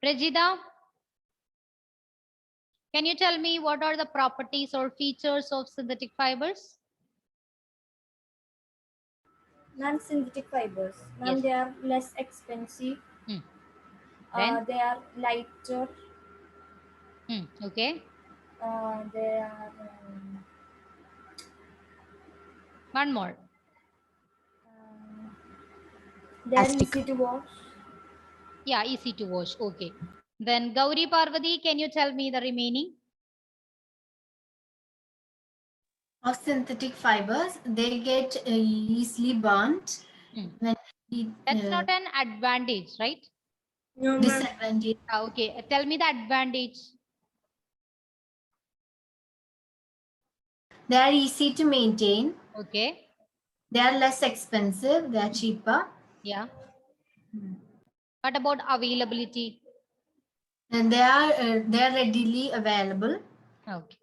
Prajida, can you tell me what are the properties or features of synthetic fibers? Non-synthetic fibers. Ma'am, Yes. they are less expensive. Then? They are lighter. Okay. They are One more. they are easy to wash. Yeah, easy to wash. Okay. Then Gauri Parvati, can you tell me the remaining? Of synthetic fibers, they get easily burnt. When That's not an advantage, right? No, ma'am. disadvantage. Okay. Tell me the advantage. They are easy to maintain. Okay. They are less expensive. They are cheaper. Yeah. What about availability? And they are readily available. Okay.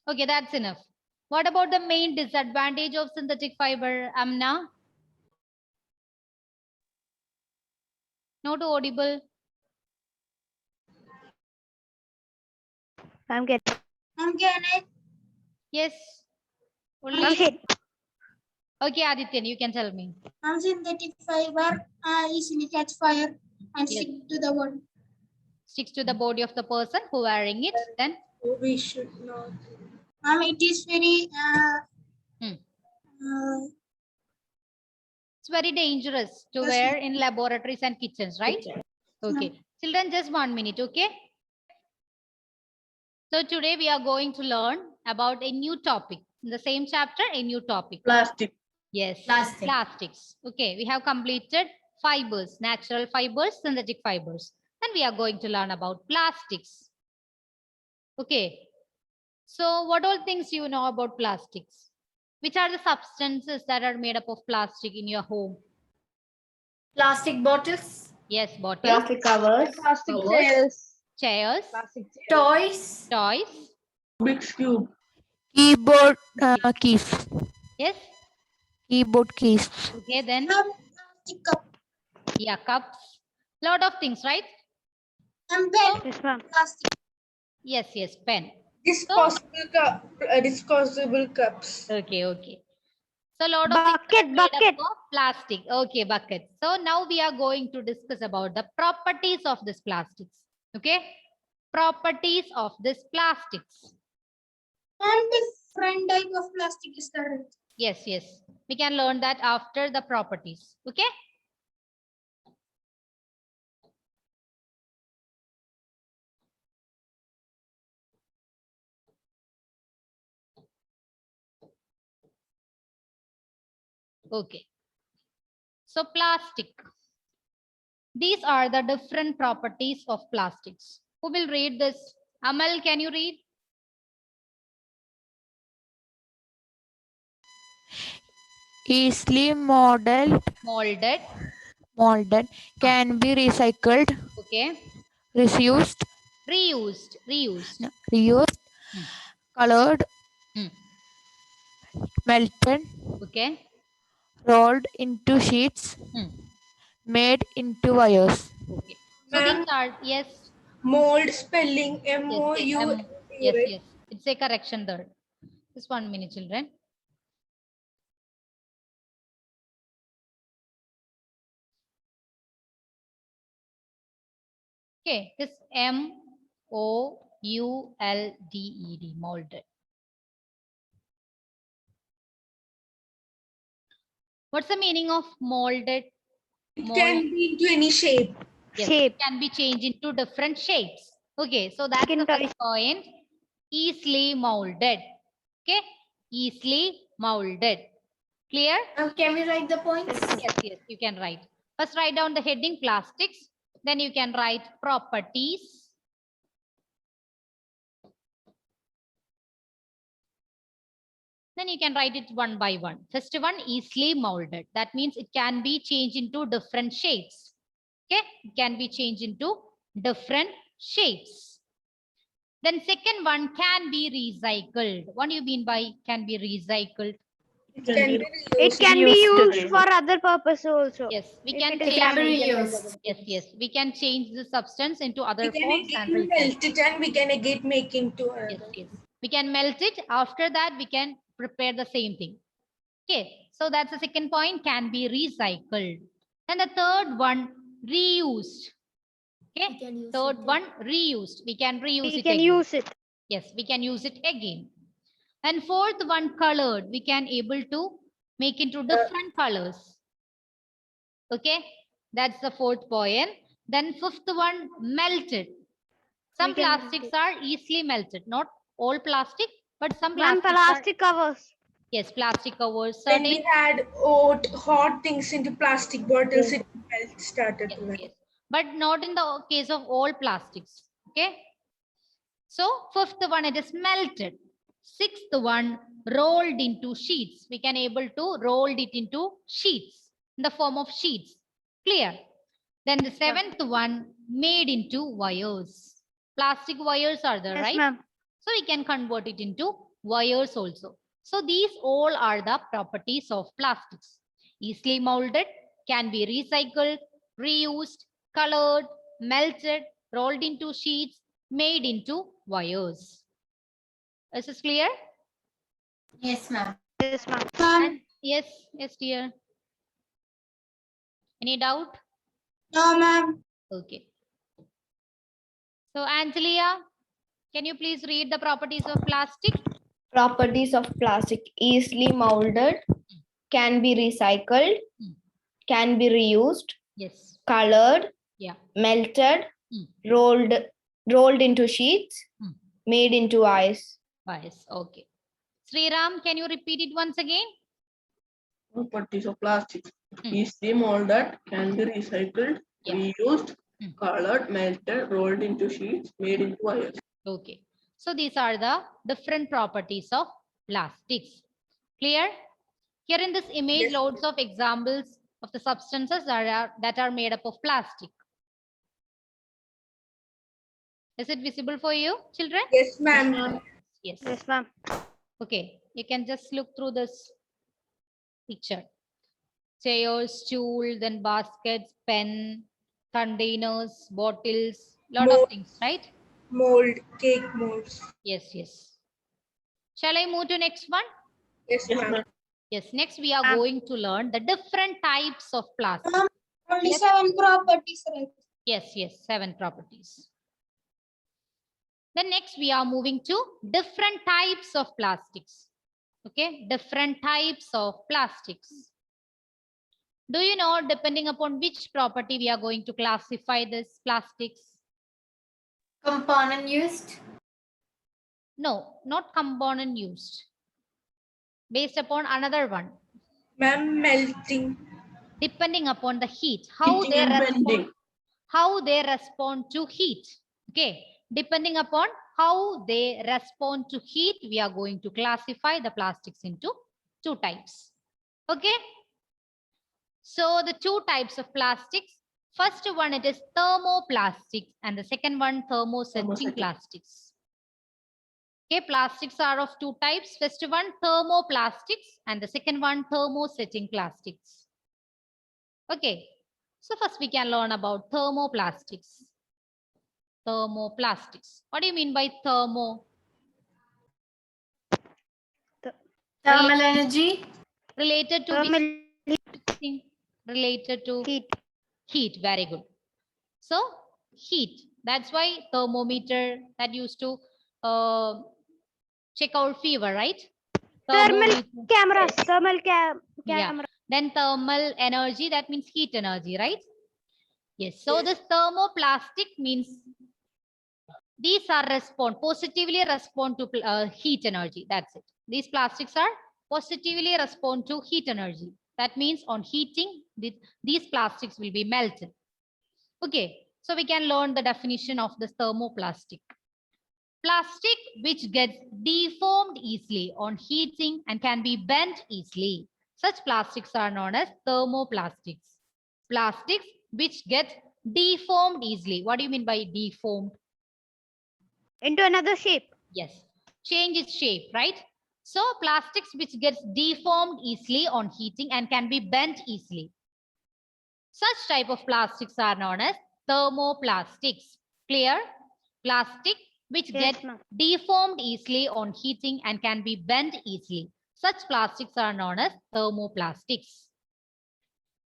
Okay, that's enough. What about the main disadvantage of synthetic fiber, Amna? Not audible. I'm getting. Yes. Only. Okay. Okay, Adityan, you can tell me. Synthetic fiber easily catch fire and Yes. stick to the wood. Sticks to the body of the person who wearing it. Then We should not. It is very it's very dangerous to wear in laboratories and kitchens, right? Okay. Children, just 1 minute, okay? So today we are going to learn about a new topic. In the same chapter, a new topic. Plastic. Yes, Plastic. plastics. Okay, we have completed fibers, natural fibers, synthetic fibers. Then we are going to learn about plastics. Okay. So what all things you know about plastics? Which are the substances that are made up of plastic in your home? Plastic bottles. Yes, bottles, Plastic covers. Plastic Covers. chairs. chairs, Plastic chairs. Toys. toys. Rubik's cube. Keyboard keys. Yes. Keyboard keys. Okay, then plastic cup yeah, cups. Lot of things, right? and pen. Yes, ma'am. Plastic. Yes, pen. Disposable cups. Okay. So lot of Bucket, things are made bucket. up of plastic. Okay, bucket. So now we are going to discuss about the properties of this plastics. Okay, properties of this plastics. And different type of plastic is there. Yes. We can learn that after the properties. Okay. Okay. So plastic. These are the different properties of plastics. Who will read this? Amal, can you read? Easily molded, Molded. can be recycled, Okay. reused, Reused. colored, Hmm. melted, Okay. rolled into sheets, made into wires. Okay. So these are, yes. Mold spelling MOU. Yes. It's a correction there. Just 1 minute, children. Okay, this MOULDED, molded. What's the meaning of molded? It can be into any shape. Yes, Shape. it can be changed into different shapes. Okay, so that's the first point. Easily molded. Okay, easily molded. Clear? Can we write the points? Yes, you can write. First, write down the heading plastics. Then you can write properties. Then you can write it one by one. First one, easily molded. That means it can be changed into different shapes. Okay, it can be changed into different shapes. Then second one, can be recycled. What do you mean by can be recycled? It can be It reused. can be Used used for other purpose also. Yes, we If can it is It can be change. reused. Yes, yes, we can change the substance into We other can forms and again recycle. melt it and we can again make into Yes, another. yes. We can melt it. After that, we can prepare the same thing. Okay, so that's the second point, can be recycled. And the third one, reused. Okay, third one, reused. We can reuse We it can again. use it. Yes, we can use it again. And fourth one, colored. We can able to make into different colors. Okay, that's the fourth point. Then fifth one, melted. Some We can melt plastics it. are easily melted. Not all plastic, but some Ma'am, plastics are, plastic covers. yes, plastic covers. When Certain, we had hot things into plastic bottles, it started yes, to melt. yes, but not in the case of all plastics. Okay. So fifth one, it is melted. Sixth one, rolled into sheets. We can able to roll it into sheets in the form of sheets. Clear? Then the seventh one, made into wires. Plastic wires are there, Yes, right? ma'am. So we can convert it into wires also. So these all are the properties of plastics. Easily molded, can be recycled, reused, colored, melted, rolled into sheets, made into wires. Is this clear? Yes, ma'am. Yes, ma'am. And yes, yes, dear. Any doubt? No, ma'am. Okay. So Angelia, can you please read the properties of plastic? Properties of plastic: easily molded, can be recycled, Hmm. can be reused, Yes. colored, Yeah. melted, Hmm. rolled into sheets, Hmm. made into ice. Yes. Okay. Sriram, can you repeat it once again? Properties of plastic: Hmm. easily molded, can be recycled, Yeah. reused, Hmm. colored, melted, rolled into sheets, made into wires. Okay. So these are the different properties of plastics. Clear? Here in this image, Yes. loads of examples of the substances that are made up of plastic. Is it visible for you, children? Yes, ma'am. Yes. Yes, ma'am. Okay. You can just look through this picture. Chairs, stool, then baskets, pen, containers, bottles, lot of Mold. things, right? Mold, cake molds. Yes, yes. Shall I move to next one? Yes, ma'am. Yes, next we are Ma'am. going to learn the different types of plastic. Only Yes. 7 properties, right? Yes, yes, 7 properties. Then next we are moving to different types of plastics. Okay, different types of plastics. Do you know, depending upon which property we are going to classify this plastics? Component used. No, not component used. Based upon another one. Ma'am, melting. Depending upon the heat, how Heating they and respond, bending. how they respond to heat. Okay, depending upon how they respond to heat, we are going to classify the plastics into 2 types. Okay, so the 2 types of plastics, first one, it is thermoplastics, and the second one, thermosetting Thermosetting. plastics. Okay, plastics are of 2 types. First one, thermoplastics, and the second one, thermosetting plastics. Okay, so first we can learn about thermoplastics. Thermoplastics. What do you mean by thermo? Thermal energy. Related to which Thermal thing? Related to heat. heat. Very good. So heat. That's why thermometer that used to check out fever, right? Thermal Thermometer. cameras. Thermal Yeah. camera. Then thermal energy, that means heat energy, right? Yes. So this thermoplastic means these are positively respond to heat energy. That's it. These plastics are positively respond to heat energy. That means on heating, these plastics will be melted. Okay. So we can learn the definition of this thermoplastic. Plastic which gets deformed easily on heating and can be bent easily. Such plastics are known as thermoplastics. Plastics which get deformed easily. What do you mean by deformed? Into another shape. Yes. Change its shape, right? So plastics which gets deformed easily on heating and can be bent easily. Such type of plastics are known as thermoplastics. Clear? Plastic which Yes, get ma'am. deformed easily on heating and can be bent easily. Such plastics are known as thermoplastics.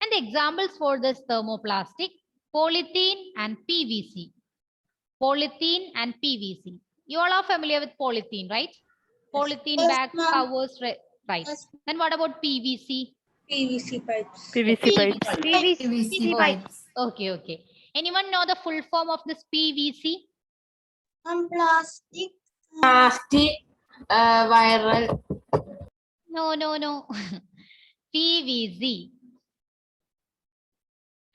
And the examples for this thermoplastic, polythene and PVC. Polythene and PVC. You all are familiar with polythene, right? Polythene Yes, bags, ma'am. covers, right? Yes. Then what about PVC? PVC pipes. PVC PVC pipe. pipes. Okay, okay. Anyone know the full form of this PVC? Plastic. Plastic, viral. No, no, no. PVC.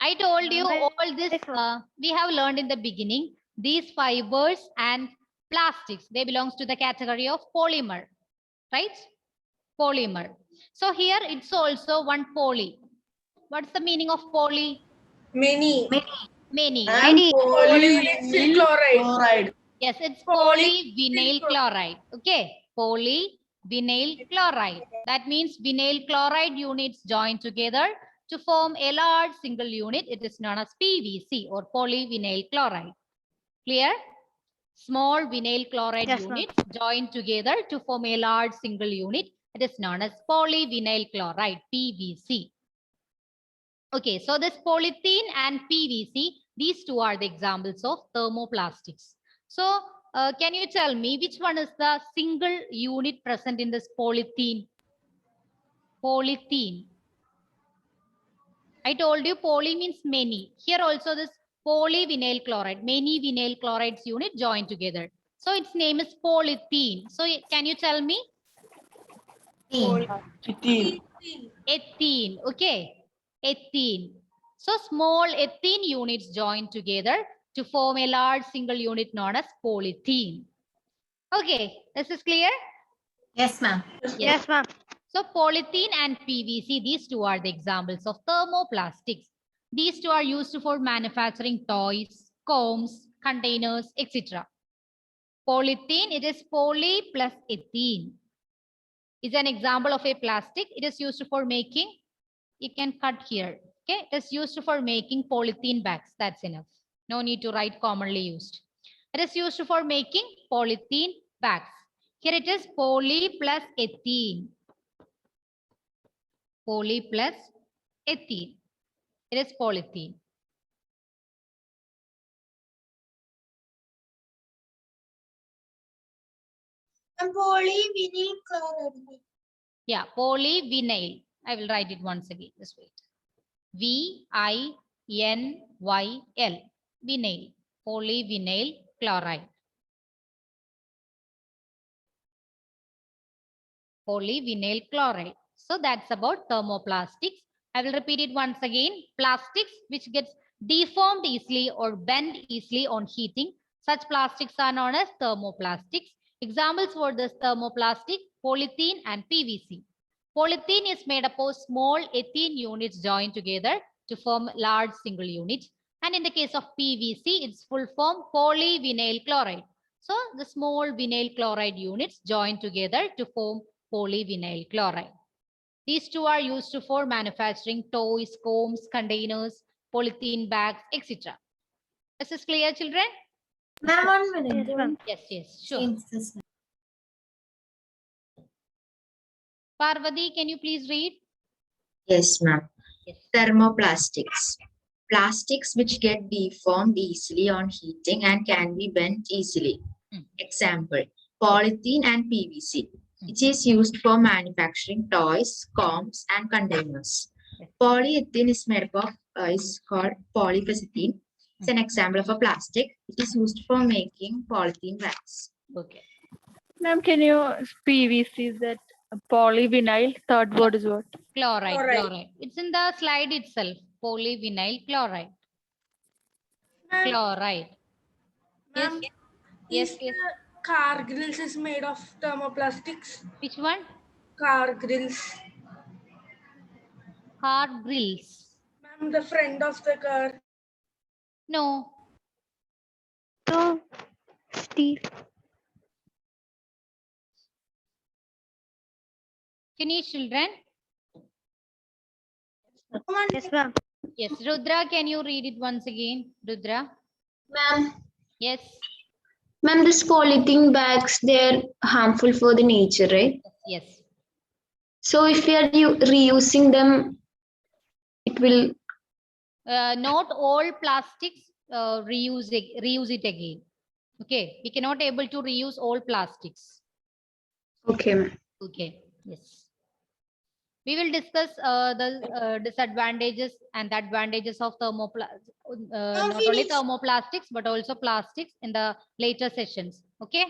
I told you Ma'am, all this we have learned in the beginning. These fibers and plastics, they belongs to the category of polymer, right? Polymer. So here it's also one poly. What's the meaning of poly? Many. Many, And right? Polyvinyl chloride. Yes, it's Polyvinyl polyvinyl chloride. Okay, polyvinyl chloride. That means vinyl chloride units join together to form a large single unit. It is known as PVC or polyvinyl chloride. Clear? Small vinyl chloride Yes, ma'am. units join together to form a large single unit. It is known as polyvinyl chloride, PVC. Okay, so this polythene and PVC, these two are the examples of thermoplastics. So can you tell me which one is the single unit present in this polythene? Polythene. I told you poly means many. Here also this polyvinyl chloride, many vinyl chlorides unit join together. So its name is polythene. So can you tell me? Ethene. Okay. Ethene. So small ethene units join together to form a large single unit known as polythene. Okay, this is clear? Yes, ma'am. Yes, ma'am. So polythene and PVC, these two are the examples of thermoplastics. These two are used for manufacturing toys, combs, containers, etc. Polythene, it is poly plus ethene. Is an example of a plastic. It is used for making, you can cut here. Okay, it is used for making polythene bags. That's enough. No need to write commonly used. It is used for making polythene bags. Here it is poly plus ethene. Poly plus ethene. It is polythene. And polyvinyl chloride. Yeah, polyvinyl. I will write it once again. Just wait. VINYL. Vinyl. Polyvinyl chloride. Polyvinyl chloride. So that's about thermoplastics. I will repeat it once again. Plastics which gets deformed easily or bend easily on heating. Such plastics are known as thermoplastics. Examples for this thermoplastic, polythene and PVC. Polythene is made up of small ethene units joined together to form large single unit. And in the case of PVC, its full form polyvinyl chloride. So the small vinyl chloride units join together to form polyvinyl chloride. These two are used for manufacturing toys, combs, containers, polythene bags, etc. Is this clear, children? Ma'am, 1 minute. Yes, ma'am. Yes, sure. Change this. Parvati, can you please read? Yes, ma'am. Yes. Thermoplastics. Plastics which get deformed easily on heating and can be bent easily. Example, polythene and PVC. It is used for manufacturing toys, combs, and containers. Polyethylene is made up of, is called polyprecithine. It's an example of a plastic. It is used for making polythene bags. Okay. Ma'am, can you PVC that polyvinyl? Third word is what? Chloride, Chloride. chloride. It's in the slide itself. Polyvinyl chloride. Chloride. Yes. Ma'am, Yes, is yes. the car grills is made of thermoplastics? Which one? Car grills. Car grills. Ma'am, the front of the car. No. So, Steve. Finish, children. Yes, ma'am. Yes, Rudra, can you read it once again? Rudra. Ma'am, Yes. ma'am, this polythene bags, they're harmful for the nature, right? Yes. So if we are reusing them, it will. Not all plastics reuse it again. Okay, we cannot able to reuse all plastics. Okay, ma'am. Okay, yes. We will discuss the disadvantages and the advantages of not only finish. thermoplastics but also plastics in the later sessions. Okay.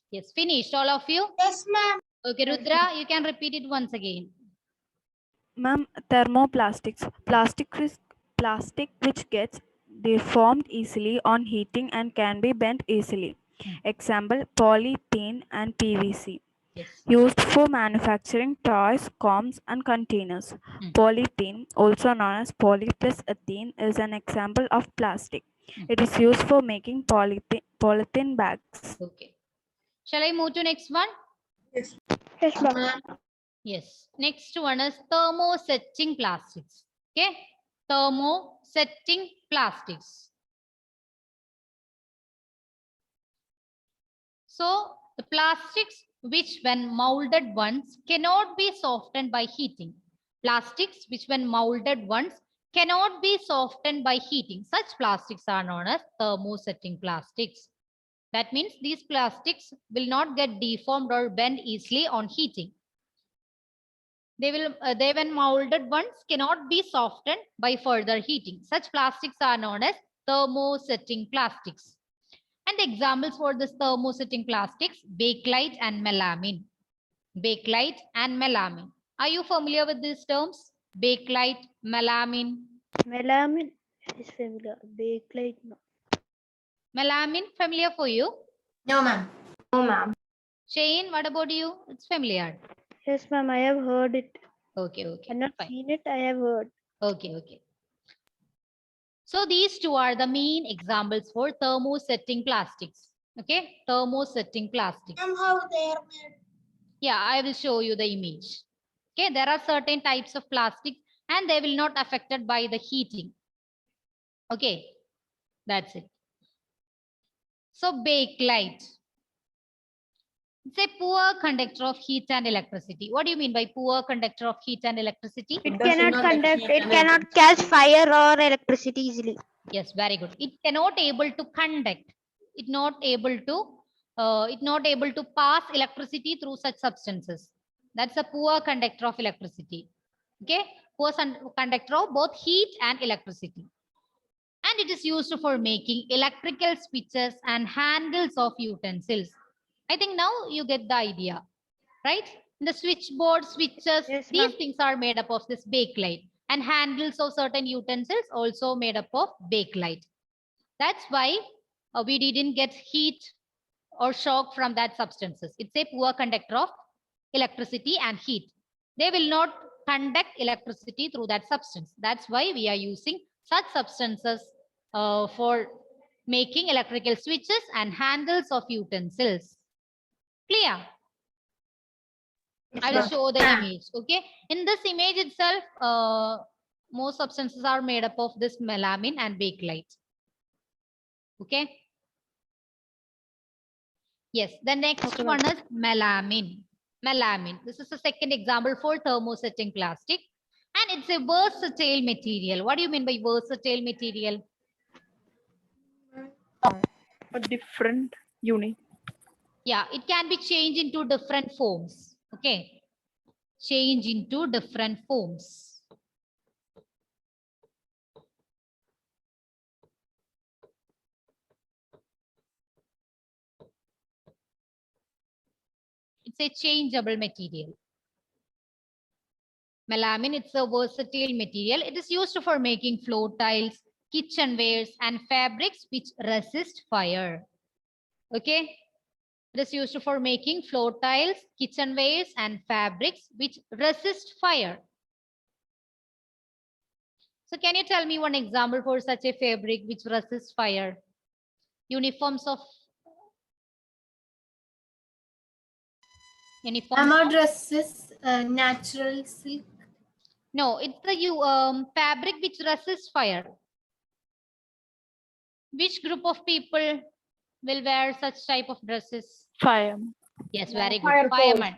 Yes, finished all of you. Yes, ma'am. Okay, Rudra, you can repeat it once again. Ma'am, thermoplastics. Plastic which gets deformed easily on heating and can be bent easily. Example, polythene and PVC. Yes. Used for manufacturing toys, combs, and containers. Polythene, also known as poly plus ethene, is an example of plastic. It is used for making polythene bags. Okay. Shall I move to next one? Yes. Yes, ma'am. Yes. Next one is thermosetting plastics. Okay. Thermosetting plastics. So the plastics which when molded once cannot be softened by heating. Plastics which when molded once cannot be softened by heating. Such plastics are known as thermosetting plastics. That means these plastics will not get deformed or bend easily on heating. They when molded ones cannot be softened by further heating. Such plastics are known as thermosetting plastics. And the examples for this thermosetting plastics, bakelite and melamine. Bakelite and melamine. Are you familiar with these terms? Bakelite, melamine. Melamine is familiar. Bakelite, no. Melamine, familiar for you? No, ma'am. No, ma'am. Shane, what about you? It's familiar. Yes, ma'am. I have heard it. Okay, okay. I have not Fine. seen it. I have heard. Okay, okay. So these two are the main examples for thermosetting plastics. Okay, thermosetting plastics. Ma'am, how they are made? Yeah, I will show you the image. Okay, there are certain types of plastics and they will not affected by the heating. Okay, that's it. So bakelite. It's a poor conductor of heat and electricity. What do you mean by poor conductor of heat and electricity? It cannot conduct. It cannot catch fire or electricity easily. Yes, very good. It cannot able to conduct. It not able to pass electricity through such substances. That's a poor conductor of electricity. Okay, poor conductor of both heat and electricity. And it is used for making electrical switches and handles of utensils. I think now you get the idea, right? The switchboard, switches, Yes, these ma'am. things are made up of this bakelite, and handles of certain utensils also made up of bakelite. That's why we didn't get heat or shock from that substances. It's a poor conductor of electricity and heat. They will not conduct electricity through that substance. That's why we are using such substances for making electrical switches and handles of utensils. Clear? I will show the image. Okay. In this image itself, most substances are made up of this melamine and bakelite. Okay. Yes. The next one is melamine. Melamine. This is the second example for thermosetting plastic. And it's a versatile material. What do you mean by versatile material? A different unit. Yeah, it can be changed into different forms. Okay. Change into different forms. It's a changeable material. Melamine, it's a versatile material. It is used for making floor tiles, kitchenwares, and fabrics which resist fire. Okay. It is used for making floor tiles, kitchenwares, and fabrics which resist fire. So can you tell me one example for such a fabric which resists fire? Uniforms of Any forms Ma'am, our of? dress is natural silk. No, it's the fabric which resists fire. Which group of people will wear such type of dresses? Fire. Yes, very good. Fire force. Fireman.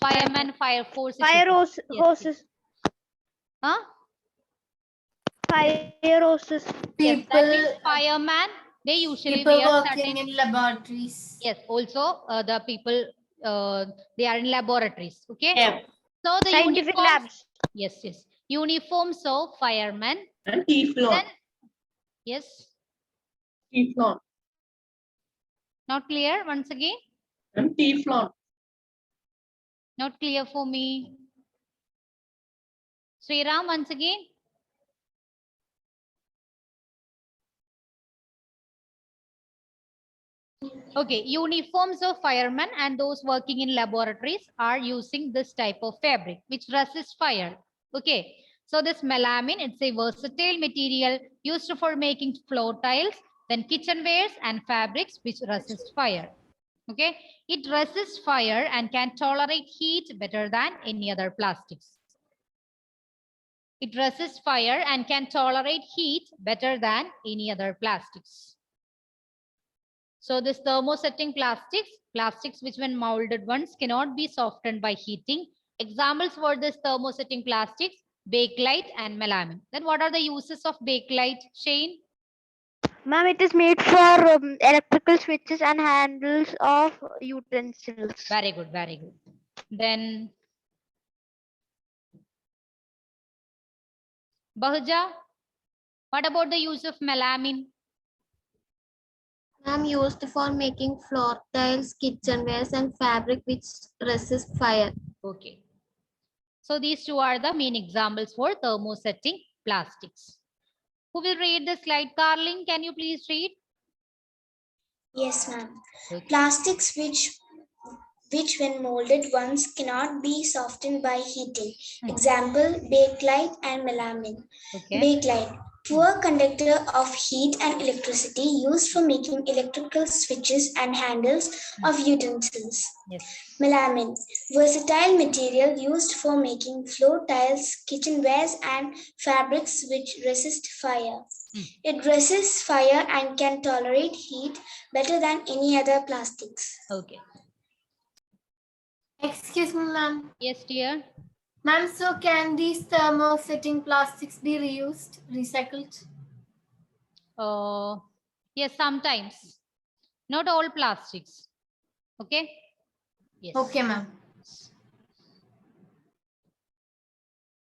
Fireman, fire force. is Fire different. Yes, yes. hoses. Huh? Fire hoses. Yes, that means People, fireman. They usually people wear working certain. in laboratories. Yes, also the people they are in laboratories. Okay. Yeah. So the Scientific uniforms. labs. Yes, yes. Uniforms of firemen. And Teflon. Then, yes. Teflon. Not clear. Once again. And Teflon. Not clear for me. Sriram, once again. Okay, uniforms of firemen and those working in laboratories are using this type of fabric which resists fire. Okay, so this melamine, it's a versatile material used for making floor tiles, then kitchenwares and fabrics which resist fire. Okay, it resists fire and can tolerate heat better than any other plastics. It resists fire and can tolerate heat better than any other plastics. So this thermosetting plastics which when molded ones cannot be softened by heating. Examples for this thermosetting plastics, bakelite and melamine. Then what are the uses of bakelite, Shane? Ma'am, it is made for electrical switches and handles of utensils. Very good, very good. Then Bahuja, what about the use of melamine? Ma'am, used for making floor tiles, kitchenwares, and fabric which resist fire. Okay. So these two are the main examples for thermosetting plastics. Who will read the slide? Carling, can you please read? Yes, ma'am. Okay. Plastics which when molded once cannot be softened by heating. Example, bakelite and melamine. Okay. Bakelite, poor conductor of heat and electricity used for making electrical switches and handles of utensils. Yes. Melamine, versatile material used for making floor tiles, kitchenwares, and fabrics which resist fire. It resists fire and can tolerate heat better than any other plastics. Okay. Excuse me, ma'am. Yes, dear. Ma'am, so can these thermosetting plastics be reused, recycled? Yes, sometimes. Not all plastics. Okay. Yes. Okay, ma'am.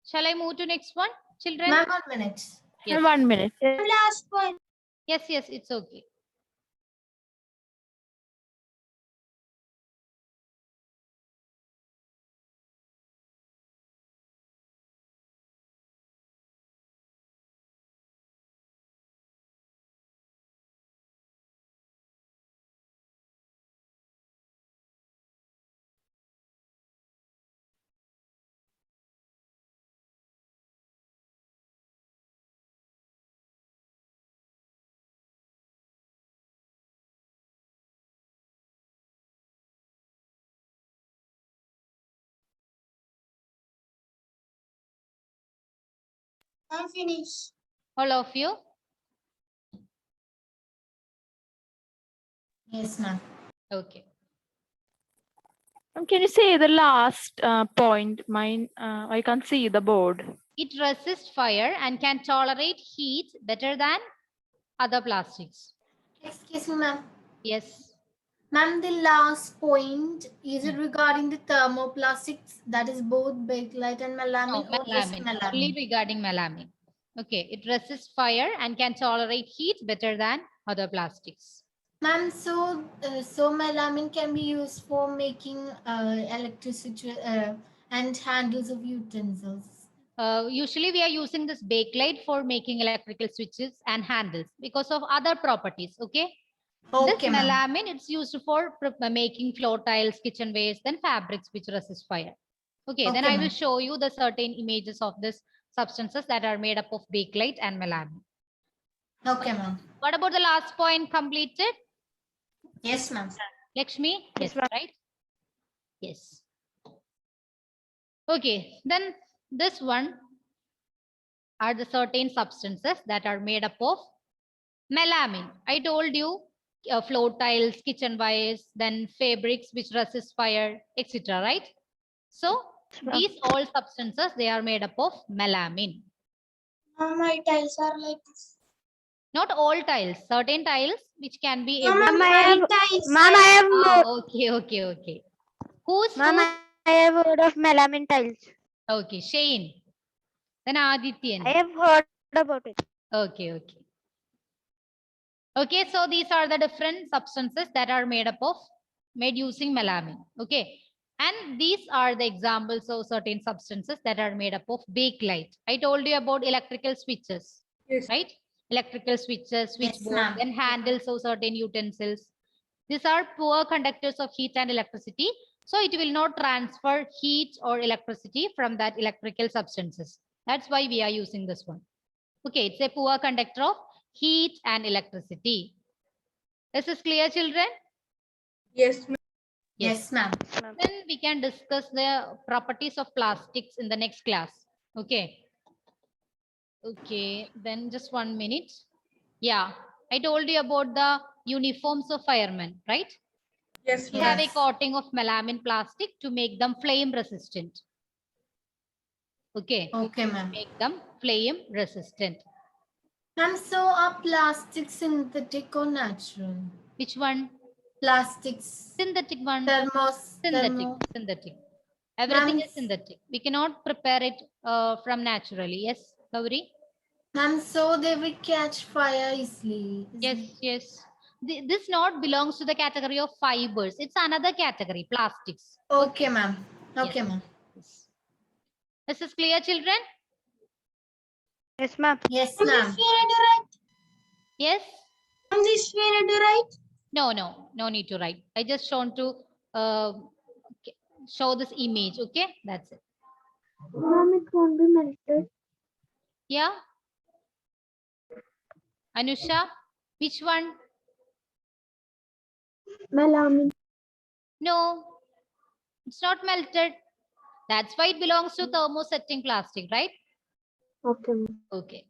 Shall I move to next one, children? Ma'am, 1 minute. Yes. 1 minute. Last point. Yes, yes, it's okay. I'm finished. All of you. Yes, ma'am. Okay. Can you say the last point? Mine, I can't see the board. It resists fire and can tolerate heat better than other plastics. Excuse me, ma'am. Yes. Ma'am, the last point, is it regarding the thermoplastics, that is both bakelite and melamine, No, or just melamine. melamine? Only regarding melamine. Okay. It resists fire and can tolerate heat better than other plastics. Ma'am, so melamine can be used for making electricity and handles of utensils. Usually we are using this bakelite for making electrical switches and handles because of other properties. Okay. Okay, This ma'am. melamine, it's used for making floor tiles, kitchenwares, then fabrics which resist fire. Okay, then Okay, I will ma'am. show you the certain images of this substances that are made up of bakelite and melamine. Okay, ma'am. What about the last point completed? Yes, ma'am. Lakshmi? Yes, right? Yes. Okay, then this one are the certain substances that are made up of melamine. I told you floor tiles, kitchen wires, then fabrics which resist fire, etc. Right? So these all substances, they are made up of melamine. My tiles are like this. Not all tiles, certain tiles which can be able Ma'am, to. I have Oh, okay. Who's I have heard of melamine tiles. okay, Shane. Then Adityan. I have heard about it. Okay. Okay, so these are the different substances that are made using melamine. Okay. And these are the examples of certain substances that are made up of bakelite. I told you about electrical switches, Yes. right? Electrical switches, switchboard, ma'am. then handles of certain utensils. These are poor conductors of heat and electricity. So it will not transfer heat or electricity from that electrical substances. That's why we are using this one. Okay, it's a poor conductor of heat and electricity. Is this clear, children? Yes, ma'am. Yes, ma'am. Then we can discuss the properties of plastics in the next class. Okay. Okay, then just 1 minute. Yeah, I told you about the uniforms of firemen, right? Yes, We ma'am. have a Yes. coating of melamine plastic to make them flame resistant. Okay. Okay, ma'am. Make them flame resistant. Ma'am, so are plastics synthetic or natural? Which one? Plastics. Synthetic one. Thermo. Synthetic. Everything Ma'am, is synthetic. We cannot prepare it from naturally. Yes, Gauri? Ma'am, so they will catch fire easily. Yes. This not belongs to the category of fibers. It's another category, plastics. Okay, ma'am. Okay, Yes. ma'am. Yes. This is clear, children? Yes, ma'am. Yes, ma'am. Yes? This way to write. No need to write. I just want to show this image. Okay, that's it. Ma'am, it won't be melted. Yeah. Anusha, which one? Melamine. No, it's not melted. That's why it belongs to thermosetting plastic, right? Okay. Okay.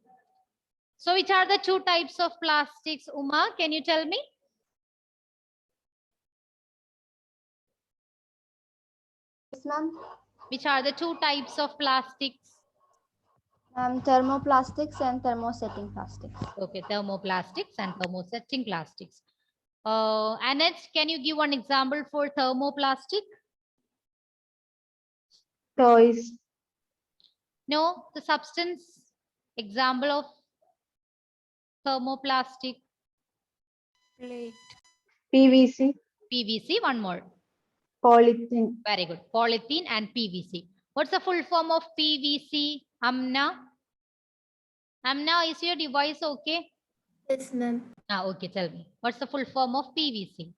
So which are the two types of plastics, Uma? Can you tell me? Yes, ma'am. Which are the two types of plastics? Thermoplastics and thermosetting plastics. Okay, thermoplastics and thermosetting plastics. Annette, can you give one example for thermoplastic? Toys. No, the substance example of thermoplastic. Plate. PVC. PVC, one more. Polythene. Very good. Polythene and PVC. What's the full form of PVC? Amna? Amna, is your device okay? Yes, ma'am. Okay, tell me. What's the full form of PVC?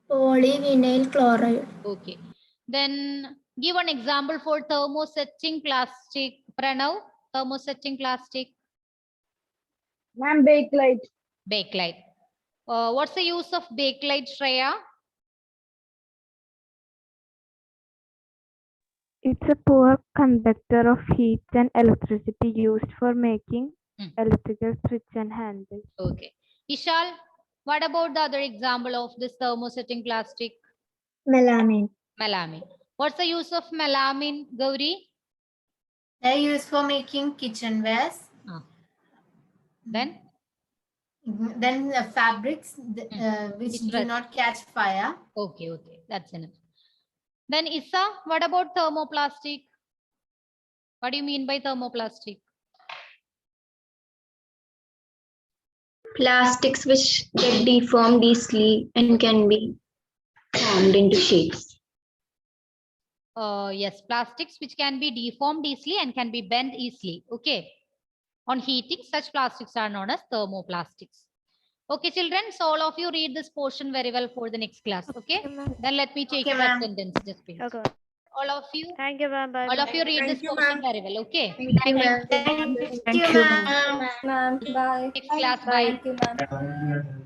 Polyvinyl chloride. Okay. Then give an example for thermosetting plastic. Pranav, thermosetting plastic. Ma'am, bakelite. Bakelite. What's the use of bakelite, Shreya? It's a poor conductor of heat and electricity used for making electrical switch and handles. Okay. Ishal, what about the other example of this thermosetting plastic? Melamine. Melamine. What's the use of melamine, Gauri? They're used for making kitchenwares. Then? Then fabrics which Which do dress? not catch fire. Okay. That's enough. Then Issa, what about thermoplastic? What do you mean by thermoplastic? Plastics which get deformed easily and can be formed into shapes. Yes, plastics which can be deformed easily and can be bent easily. Okay. On heating, such plastics are known as thermoplastics. Okay, children. So all of you read this portion very well for the next class. Okay. Then let me take Okay, your ma'am. attendance. Just please. Okay. All of you. Thank you, ma'am. Bye. All of you read Thank this you, portion ma'am. very well. Okay. Thank you, ma'am. Thank Thank you, ma'am. Ma'am, bye. Next class. Bye. Thank you, ma'am.